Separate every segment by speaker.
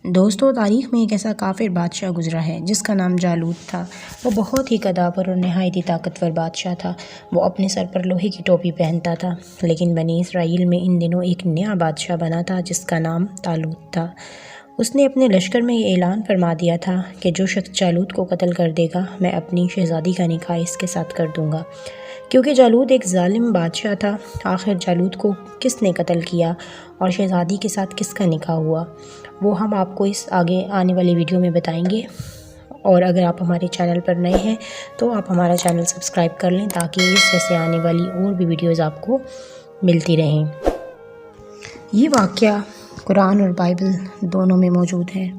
Speaker 1: دوستو، تاریخ میں ایک ایسا کافر بادشاہ گزرا ہے جس کا نام جالوت تھا۔ وہ بہت ہی قدابر اور نہایت ہی طاقتور بادشاہ تھا۔ وہ اپنے سر پر لوہے کی ٹوپی پہنتا تھا۔ لیکن بنی اسرائیل میں ان دنوں ایک نیا بادشاہ بنا تھا جس کا نام طالوت تھا۔ اس نے اپنے لشکر میں یہ اعلان فرما دیا تھا کہ جو شخص جالوت کو قتل کر دے گا میں اپنی شہزادی کا نکاح اس کے ساتھ کر دوں گا۔ کیونکہ جالوت ایک ظالم بادشاہ تھا، آخر جالوت کو کس نے قتل کیا اور شہزادی کے ساتھ کس کا نکاح ہوا، وہ ہم آپ کو اس آگے آنے والی ویڈیو میں بتائیں گے۔ اور اگر آپ ہمارے چینل پر نئے ہیں تو آپ ہمارا چینل سبسکرائب کر لیں تاکہ اس جیسے آنے والی اور بھی ویڈیوز آپ کو ملتی رہیں۔ یہ واقعہ قرآن اور بائبل دونوں میں موجود ہے۔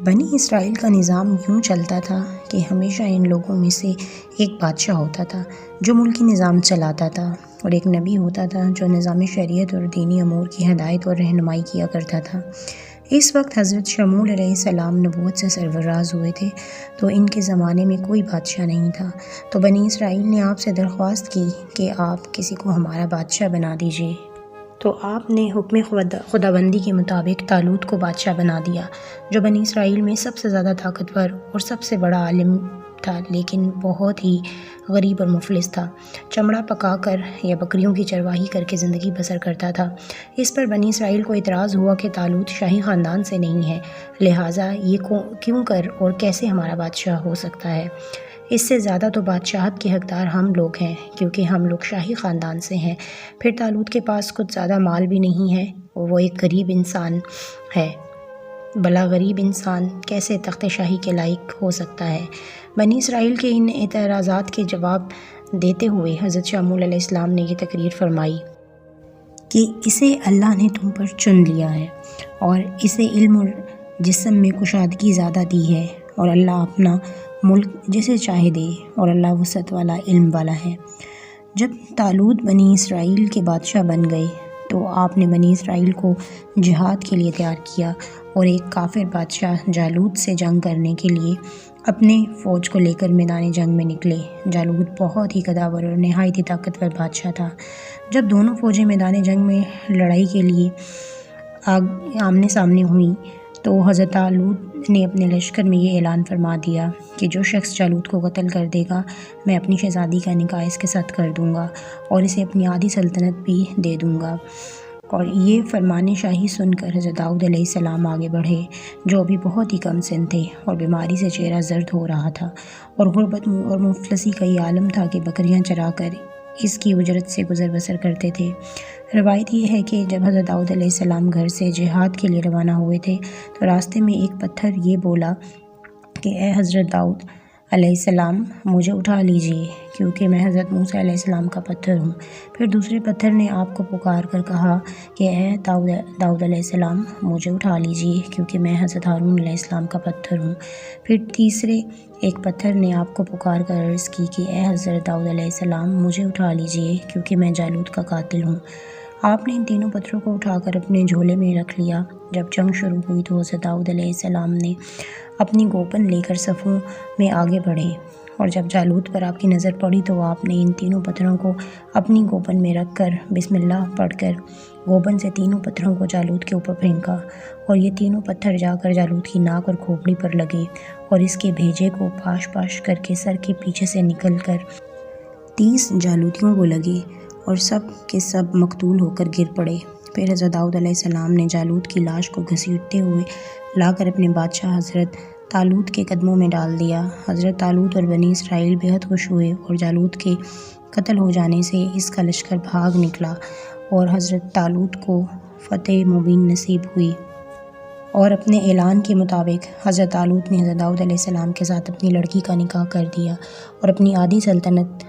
Speaker 1: بنی اسرائیل کا نظام یوں چلتا تھا کہ ہمیشہ ان لوگوں میں سے ایک بادشاہ ہوتا تھا جو ملکی نظام چلاتا تھا، اور ایک نبی ہوتا تھا جو نظام شریعت اور دینی امور کی ہدایت اور رہنمائی کیا کرتا تھا۔ اس وقت حضرت شموئیل علیہ السلام نبوت سے سرفراز ہوئے تھے، تو ان کے زمانے میں کوئی بادشاہ نہیں تھا۔ تو بنی اسرائیل نے آپ سے درخواست کی کہ آپ کسی کو ہمارا بادشاہ بنا دیجیے۔ تو آپ نے حکم خداوندی کے مطابق طالوت کو بادشاہ بنا دیا، جو بنی اسرائیل میں سب سے زیادہ طاقتور اور سب سے بڑا عالم تھا، لیکن بہت ہی غریب اور مفلس تھا۔ چمڑا پکا کر یا بکریوں کی چرواہی کر کے زندگی بسر کرتا تھا۔ اس پر بنی اسرائیل کو اعتراض ہوا کہ طالوت شاہی خاندان سے نہیں ہے، لہٰذا یہ کیوں کر اور کیسے ہمارا بادشاہ ہو سکتا ہے؟ اس سے زیادہ تو بادشاہت کے حقدار ہم لوگ ہیں کیونکہ ہم لوگ شاہی خاندان سے ہیں۔ پھر طالوت کے پاس کچھ زیادہ مال بھی نہیں ہے اور وہ ایک غریب انسان ہے۔ بھلا غریب انسان کیسے تخت شاہی کے لائق ہو سکتا ہے؟ بنی اسرائیل کے ان اعتراضات کے جواب دیتے ہوئے حضرت شموئیل علیہ السلام نے یہ تقریر فرمائی کہ اسے اللہ نے تم پر چن لیا ہے اور اسے علم اور جسم میں کشادگی زیادہ دی ہے، اور اللہ اپنا ملک جسے چاہے دے، اور اللہ وسعت والا علم والا ہے۔ جب طالوت بنی اسرائیل کے بادشاہ بن گئے تو آپ نے بنی اسرائیل کو جہاد کے لیے تیار کیا، اور ایک کافر بادشاہ جالوت سے جنگ کرنے کے لیے اپنے فوج کو لے کر میدان جنگ میں نکلے۔ جالوت بہت ہی قداور اور نہایت ہی طاقتور بادشاہ تھا۔ جب دونوں فوجیں میدان جنگ میں لڑائی کے لیے آمنے سامنے ہوئیں تو حضرت طالوت نے اپنے لشکر میں یہ اعلان فرما دیا کہ جو شخص جالوت کو قتل کر دے گا میں اپنی شہزادی کا نکاح اس کے ساتھ کر دوں گا اور اسے اپنی آدھی سلطنت بھی دے دوں گا۔ اور یہ فرمان شاہی سن کر حضرت داؤد علیہ السلام آگے بڑھے، جو ابھی بہت ہی کم سن تھے اور بیماری سے چہرہ زرد ہو رہا تھا، اور غربت اور مفلسی کا یہ عالم تھا کہ بکریاں چرا کر اس کی اجرت سے گزر بسر کرتے تھے۔ روایت یہ ہے کہ جب حضرت داؤد علیہ السلام گھر سے جہاد کے لیے روانہ ہوئے تھے تو راستے میں ایک پتھر یہ بولا کہ اے حضرت داؤد علیہ السلام، مجھے اٹھا لیجئے کیونکہ میں حضرت موسیٰ علیہ السلام کا پتھر ہوں۔ پھر دوسرے پتھر نے آپ کو پکار کر کہا کہ اے داؤد علیہ السلام، مجھے اٹھا لیجئے کیونکہ میں حضرت ہارون علیہ السلام کا پتھر ہوں۔ پھر تیسرے ایک پتھر نے آپ کو پکار کر عرض کی کہ اے حضرت داؤد علیہ السلام، مجھے اٹھا لیجئے کیونکہ میں جالوت کا قاتل ہوں۔ آپ نے ان تینوں پتھروں کو اٹھا کر اپنے جھولے میں رکھ لیا۔ جب جنگ شروع ہوئی تو حضرت داؤد علیہ السلام نے اپنی گوپن لے کر صفوں میں آگے بڑھے، اور جب جالوت پر آپ کی نظر پڑی تو آپ نے ان تینوں پتھروں کو اپنی گوپن میں رکھ کر بسم اللہ پڑھ کر گوپن سے تینوں پتھروں کو جالوت کے اوپر پھینکا، اور یہ تینوں پتھر جا کر جالوت کی ناک اور کھوپڑی پر لگے اور اس کے بھیجے کو پاش پاش کر کے سر کے پیچھے سے نکل کر 30 جالوتیوں کو لگے اور سب کے سب مقتول ہو کر گر پڑے۔ پھر حضرت داؤد علیہ السلام نے جالوت کی لاش کو گھسیٹتے ہوئے لا کر اپنے بادشاہ حضرت طالوت کے قدموں میں ڈال دیا۔ حضرت طالوت اور بنی اسرائیل بہت خوش ہوئے، اور جالوت کے قتل ہو جانے سے اس کا لشکر بھاگ نکلا اور حضرت طالوت کو فتح مبین نصیب ہوئی۔ اور اپنے اعلان کے مطابق حضرت طالوت نے حضرت داؤد علیہ السلام کے ساتھ اپنی لڑکی کا نکاح کر دیا اور اپنی آدھی سلطنت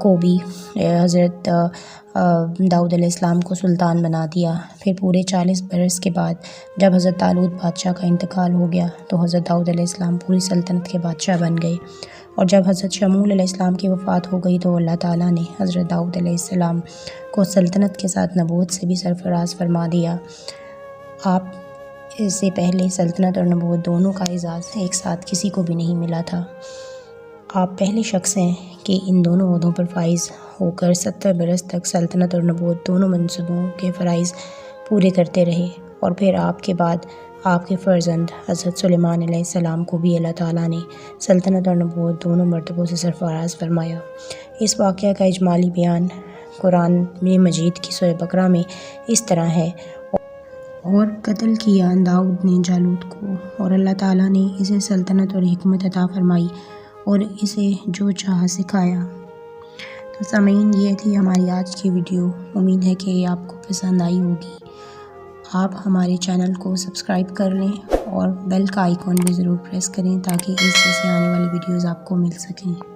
Speaker 1: کو بھی حضرت داؤد علیہ السلام کو سلطان بنا دیا۔ پھر پورے 40 برس کے بعد جب حضرت طالوت بادشاہ کا انتقال ہو گیا تو حضرت داؤد علیہ السلام پوری سلطنت کے بادشاہ بن گئے، اور جب حضرت شموئیل علیہ السلام کی وفات ہو گئی تو اللہ تعالیٰ نے حضرت داؤد علیہ السلام کو سلطنت کے ساتھ نبوت سے بھی سرفراز فرما دیا۔ آپ سے پہلے سلطنت اور نبوت دونوں کا اعزاز ایک ساتھ کسی کو بھی نہیں ملا تھا۔ آپ پہلے شخص ہیں کہ ان دونوں عہدوں پر فائز ہو کر 70 برس تک سلطنت اور نبوت دونوں منصبوں کے فرائض پورے کرتے رہے، اور پھر آپ کے بعد آپ کے فرزند حضرت سلیمان علیہ السلام کو بھی اللہ تعالیٰ نے سلطنت اور نبوت دونوں مرتبوں سے سرفراز فرمایا۔ اس واقعہ کا اجمالی بیان قرآن میں مجید کی سورہ بقرہ میں اس طرح ہے، اور قتل کیا داؤد نے جالوت کو، اور اللہ تعالیٰ نے اسے سلطنت اور حکمت عطا فرمائی اور اسے جو چاہا سکھایا۔ تو سامعین، یہ تھی ہماری آج کی ویڈیو۔ امید ہے کہ یہ آپ کو پسند آئی ہوگی۔ آپ ہمارے چینل کو سبسکرائب کر لیں اور بیل کا آئیکن بھی ضرور پریس کریں تاکہ اس جیسے آنے والی ویڈیوز آپ کو مل سکیں۔